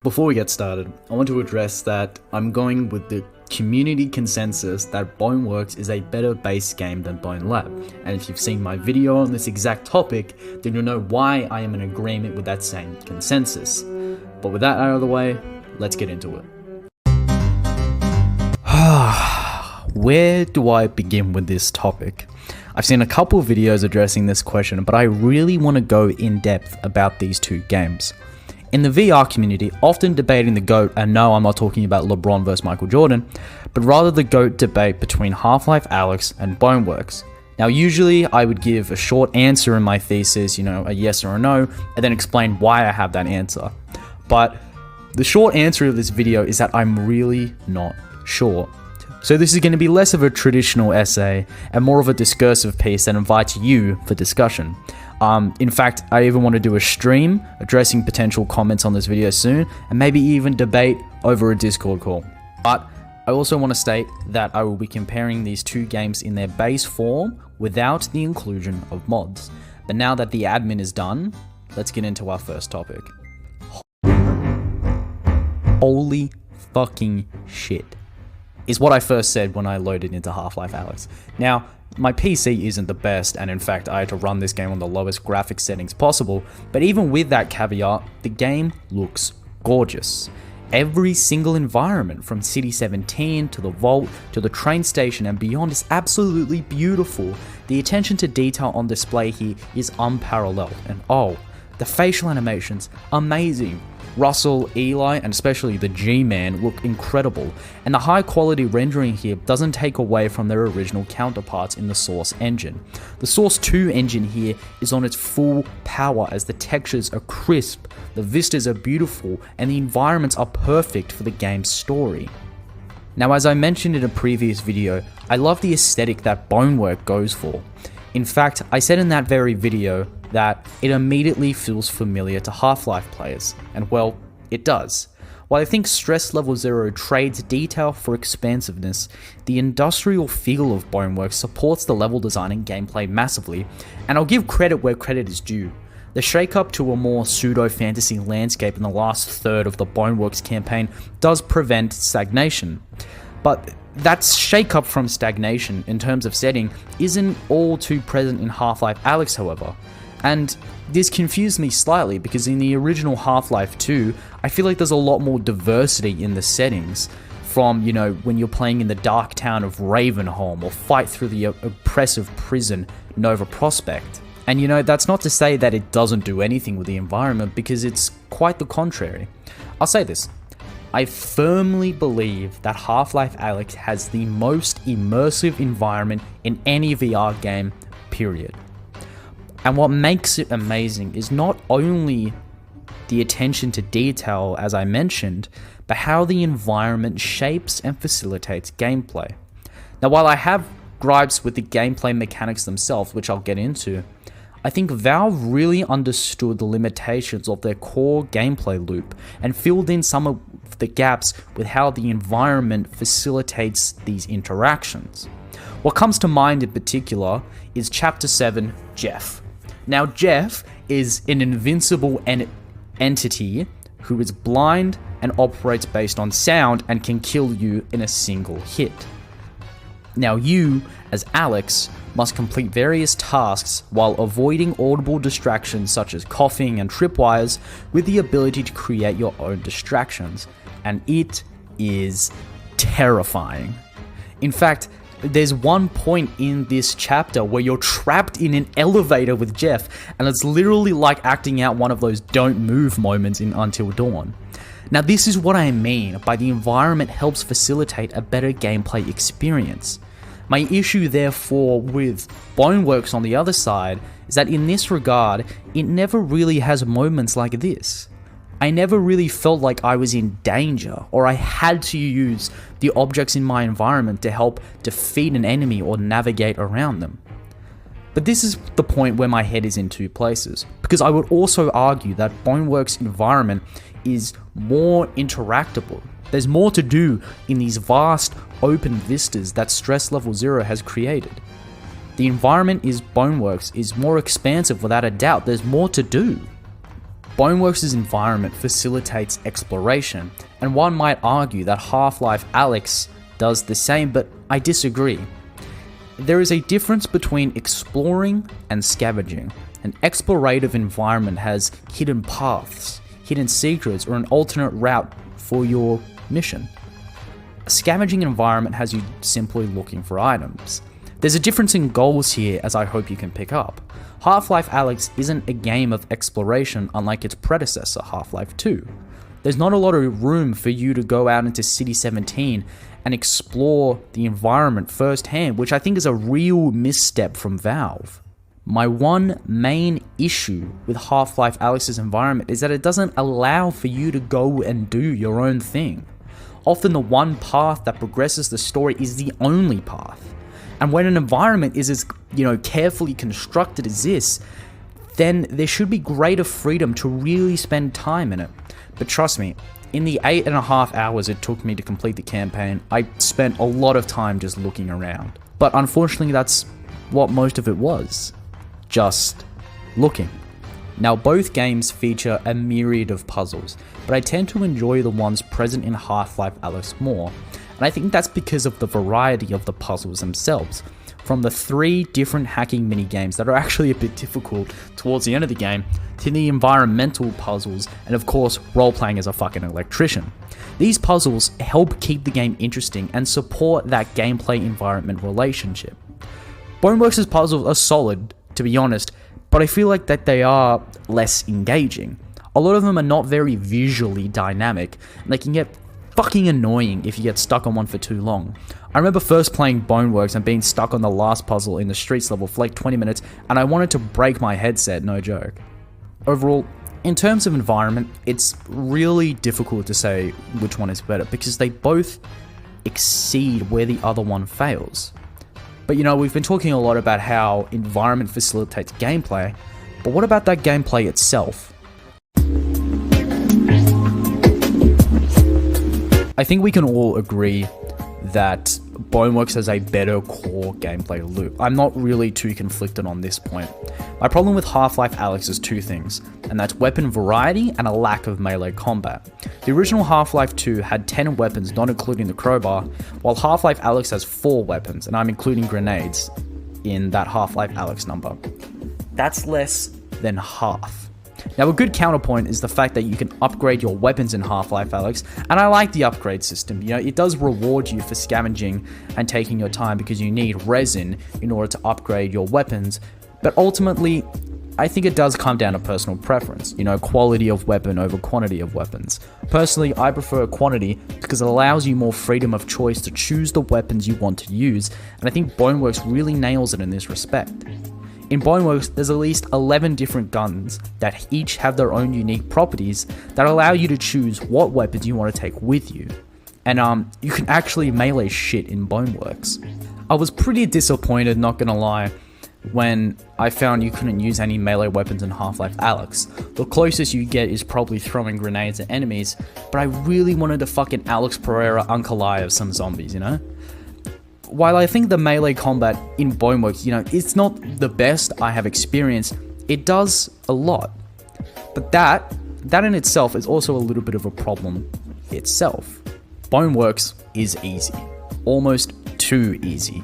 Before we get started, I want to address that I'm going with the community consensus that Boneworks is a better base game than Bone Lab, and if you've seen my video on this exact topic, then you'll know why I am in agreement with that same consensus. But with that out of the way, let's get into it. Where do I begin with this topic? I've seen a couple of videos addressing this question, but I really want to go in depth about these two games. In the VR community, often debating the GOAT, and no, I'm not talking about LeBron versus Michael Jordan, but rather the GOAT debate between Half-Life Alyx and Boneworks. Now, usually I would give a short answer in my thesis, a yes or a no, and then explain why I have that answer. But the short answer of this video is that I'm really not sure. So this is going to be less of a traditional essay and more of a discursive piece that invites you for discussion. In fact, I even want to do a stream addressing potential comments on this video soon, and maybe even debate over a Discord call. But I also want to state that I will be comparing these two games in their base form without the inclusion of mods. But now that the admin is done, let's get into our first topic. Holy fucking shit, is what I first said when I loaded into Half-Life Alyx. Now, my PC isn't the best, and in fact I had to run this game on the lowest graphics settings possible, but even with that caveat, the game looks gorgeous. Every single environment, from City 17 to the Vault to the train station and beyond, is absolutely beautiful. The attention to detail on display here is unparalleled, and oh, the facial animations, amazing. Russell, Eli, and especially the G-Man look incredible, and the high quality rendering here doesn't take away from their original counterparts in the Source engine. The Source 2 engine here is on its full power as the textures are crisp, the vistas are beautiful, and the environments are perfect for the game's story. Now, as I mentioned in a previous video, I love the aesthetic that Boneworks goes for. In fact, I said in that very video that it immediately feels familiar to Half-Life players, and well, it does. While I think Stress Level 0 trades detail for expansiveness, the industrial feel of Boneworks supports the level design and gameplay massively, and I'll give credit where credit is due. The shake-up to a more pseudo-fantasy landscape in the last third of the Boneworks campaign does prevent stagnation, but that shake-up from stagnation in terms of setting isn't all too present in Half-Life Alyx, however. And this confused me slightly because in the original Half-Life 2, I feel like there's a lot more diversity in the settings, from, when you're playing in the dark town of Ravenholm or fight through the oppressive prison Nova Prospect. And that's not to say that it doesn't do anything with the environment, because it's quite the contrary. I'll say this. I firmly believe that Half-Life Alyx has the most immersive environment in any VR game, period. And what makes it amazing is not only the attention to detail, as I mentioned, but how the environment shapes and facilitates gameplay. Now, while I have gripes with the gameplay mechanics themselves, which I'll get into, I think Valve really understood the limitations of their core gameplay loop and filled in some of the gaps with how the environment facilitates these interactions. What comes to mind in particular is Chapter 7, Jeff. Now, Jeff is an invincible entity who is blind and operates based on sound and can kill you in a single hit. Now, you, as Alyx, must complete various tasks while avoiding audible distractions such as coughing and tripwires, with the ability to create your own distractions, and it is terrifying. In fact, there's one point in this chapter where you're trapped in an elevator with Jeff, and it's literally like acting out one of those don't move moments in Until Dawn. Now, this is what I mean by the environment helps facilitate a better gameplay experience. My issue, therefore, with Boneworks on the other side is that in this regard, it never really has moments like this. I never really felt like I was in danger, or I had to use the objects in my environment to help defeat an enemy or navigate around them. But this is the point where my head is in two places, because I would also argue that Boneworks' environment is more interactable. There's more to do in these vast open vistas that Stress Level 0 has created. The environment is Boneworks is more expansive without a doubt. There's more to do. Boneworks' environment facilitates exploration, and one might argue that Half-Life Alyx does the same, but I disagree. There is a difference between exploring and scavenging. An explorative environment has hidden paths, hidden secrets, or an alternate route for your mission. A scavenging environment has you simply looking for items. There's a difference in goals here, as I hope you can pick up. Half-Life Alyx isn't a game of exploration unlike its predecessor, Half-Life 2. There's not a lot of room for you to go out into City 17 and explore the environment firsthand, which I think is a real misstep from Valve. My one main issue with Half-Life Alyx's environment is that it doesn't allow for you to go and do your own thing. Often the one path that progresses the story is the only path. And when an environment is as, carefully constructed as this, then there should be greater freedom to really spend time in it. But trust me, in the 8.5 hours it took me to complete the campaign, I spent a lot of time just looking around. But unfortunately, that's what most of it was. Just looking. Now, both games feature a myriad of puzzles, but I tend to enjoy the ones present in Half-Life Alyx more, and I think that's because of the variety of the puzzles themselves. From the 3 different hacking minigames that are actually a bit difficult towards the end of the game, to the environmental puzzles, and of course, role-playing as a fucking electrician. These puzzles help keep the game interesting and support that gameplay-environment relationship. Boneworks' puzzles are solid, to be honest, but I feel like that they are less engaging. A lot of them are not very visually dynamic, and they can get fucking annoying if you get stuck on one for too long. I remember first playing Boneworks and being stuck on the last puzzle in the streets level for like 20 minutes, and I wanted to break my headset, no joke. Overall, in terms of environment, it's really difficult to say which one is better because they both exceed where the other one fails. But we've been talking a lot about how environment facilitates gameplay, but what about that gameplay itself? I think we can all agree that Boneworks has a better core gameplay loop. I'm not really too conflicted on this point. My problem with Half-Life Alyx is 2 things, and that's weapon variety and a lack of melee combat. The original Half-Life 2 had 10 weapons, not including the crowbar, while Half-Life Alyx has 4 weapons, and I'm including grenades in that Half-Life Alyx number. That's less than half. Now, a good counterpoint is the fact that you can upgrade your weapons in Half-Life Alyx, and I like the upgrade system. It does reward you for scavenging and taking your time because you need resin in order to upgrade your weapons, but ultimately, I think it does come down to personal preference, quality of weapon over quantity of weapons. Personally, I prefer quantity because it allows you more freedom of choice to choose the weapons you want to use, and I think Boneworks really nails it in this respect. In Boneworks, there's at least 11 different guns that each have their own unique properties that allow you to choose what weapons you want to take with you. And you can actually melee shit in Boneworks. I was pretty disappointed, not gonna lie, when I found you couldn't use any melee weapons in Half-Life Alyx. The closest you get is probably throwing grenades at enemies, but I really wanted to fucking Alex Pereira Uncle I of some zombies, While I think the melee combat in Boneworks, it's not the best I have experienced, it does a lot. But that in itself is also a little bit of a problem itself. Boneworks is easy. Almost too easy.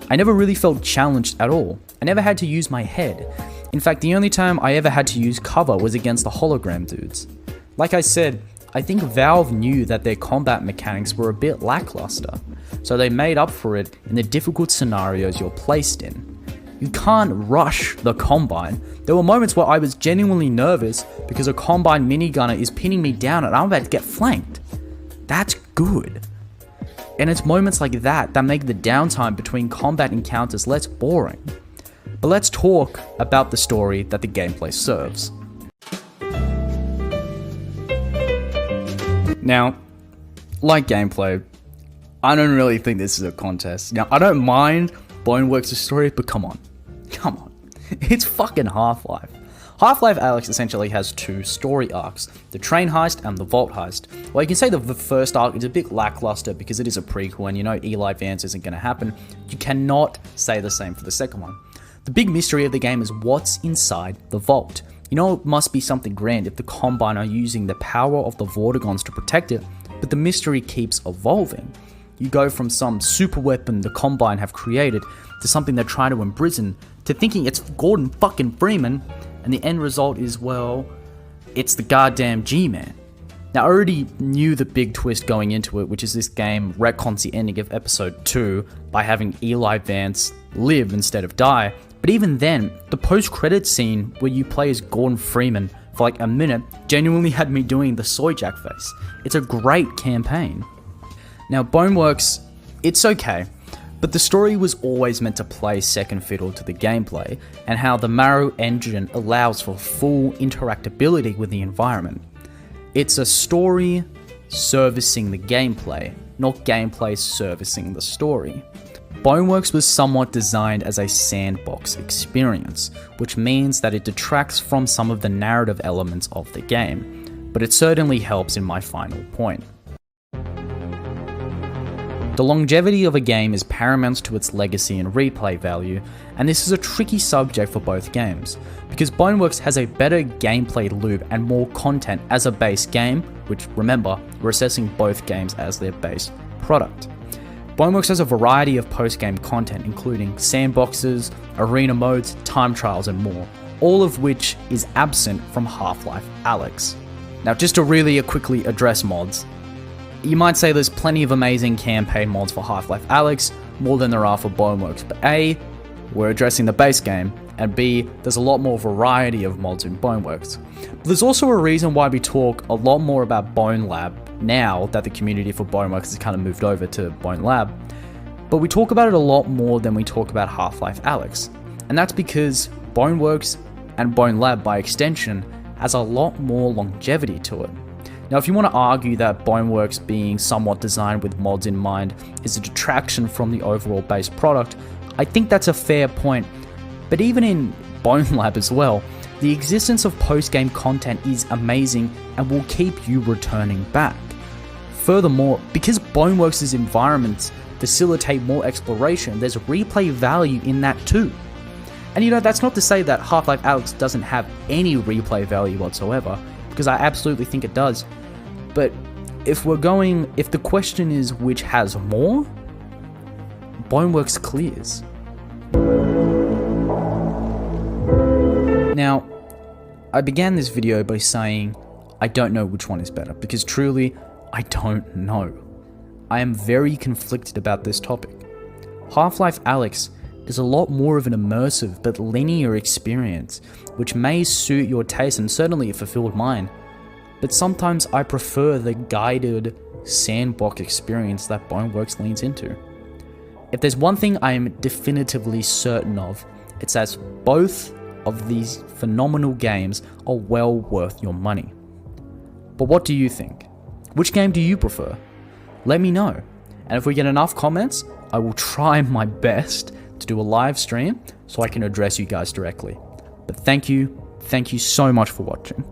I never really felt challenged at all. I never had to use my head. In fact, the only time I ever had to use cover was against the hologram dudes. Like I said, I think Valve knew that their combat mechanics were a bit lackluster, so they made up for it in the difficult scenarios you're placed in. You can't rush the Combine. There were moments where I was genuinely nervous because a Combine minigunner is pinning me down and I'm about to get flanked. That's good. And it's moments like that that make the downtime between combat encounters less boring. But let's talk about the story that the gameplay serves. Now, like gameplay, I don't really think this is a contest. Now, I don't mind Boneworks' story, but come on. It's fucking Half-Life. Half-Life Alyx essentially has 2 story arcs, the train heist and the vault heist. Well, you can say that the first arc is a bit lackluster because it is a prequel and Eli Vance isn't going to happen. You cannot say the same for the second one. The big mystery of the game is what's inside the vault. You know it must be something grand if the Combine are using the power of the Vortigaunts to protect it, but the mystery keeps evolving. You go from some super weapon the Combine have created to something they're trying to imprison, to thinking it's Gordon fucking Freeman, and the end result is, well, it's the goddamn G-Man. Now, I already knew the big twist going into it, which is this game retcons the ending of episode 2 by having Eli Vance live instead of die, but even then, the post-credits scene where you play as Gordon Freeman for like a minute genuinely had me doing the soy jack face. It's a great campaign. Now, Boneworks, it's okay, but the story was always meant to play second fiddle to the gameplay, and how the Marrow engine allows for full interactability with the environment. It's a story servicing the gameplay, not gameplay servicing the story. Boneworks was somewhat designed as a sandbox experience, which means that it detracts from some of the narrative elements of the game, but it certainly helps in my final point. The longevity of a game is paramount to its legacy and replay value, and this is a tricky subject for both games, because Boneworks has a better gameplay loop and more content as a base game, which, remember, we're assessing both games as their base product. Boneworks has a variety of post-game content, including sandboxes, arena modes, time trials, and more, all of which is absent from Half-Life Alyx. Now, just to really quickly address mods, you might say there's plenty of amazing campaign mods for Half-Life Alyx, more than there are for Boneworks, but A, we're addressing the base game, and B, there's a lot more variety of mods in Boneworks. But there's also a reason why we talk a lot more about Bone Lab now that the community for Boneworks has kind of moved over to Bone Lab, but we talk about it a lot more than we talk about Half-Life Alyx, and that's because Boneworks, and Bone Lab by extension, has a lot more longevity to it. Now, if you want to argue that Boneworks being somewhat designed with mods in mind is a detraction from the overall base product, I think that's a fair point. But even in Bone Lab as well, the existence of post-game content is amazing and will keep you returning back. Furthermore, because Boneworks' environments facilitate more exploration, there's replay value in that too. And you know, that's not to say that Half-Life Alyx doesn't have any replay value whatsoever, because I absolutely think it does. But if the question is which has more, Boneworks clears. Now, I began this video by saying I don't know which one is better, because truly, I don't know. I am very conflicted about this topic. Half-Life Alyx is a lot more of an immersive but linear experience, which may suit your taste and certainly it fulfilled mine. But sometimes I prefer the guided sandbox experience that Boneworks leans into. If there's one thing I am definitively certain of, it's that both of these phenomenal games are well worth your money. But what do you think? Which game do you prefer? Let me know. And if we get enough comments, I will try my best to do a live stream so I can address you guys directly. But thank you so much for watching.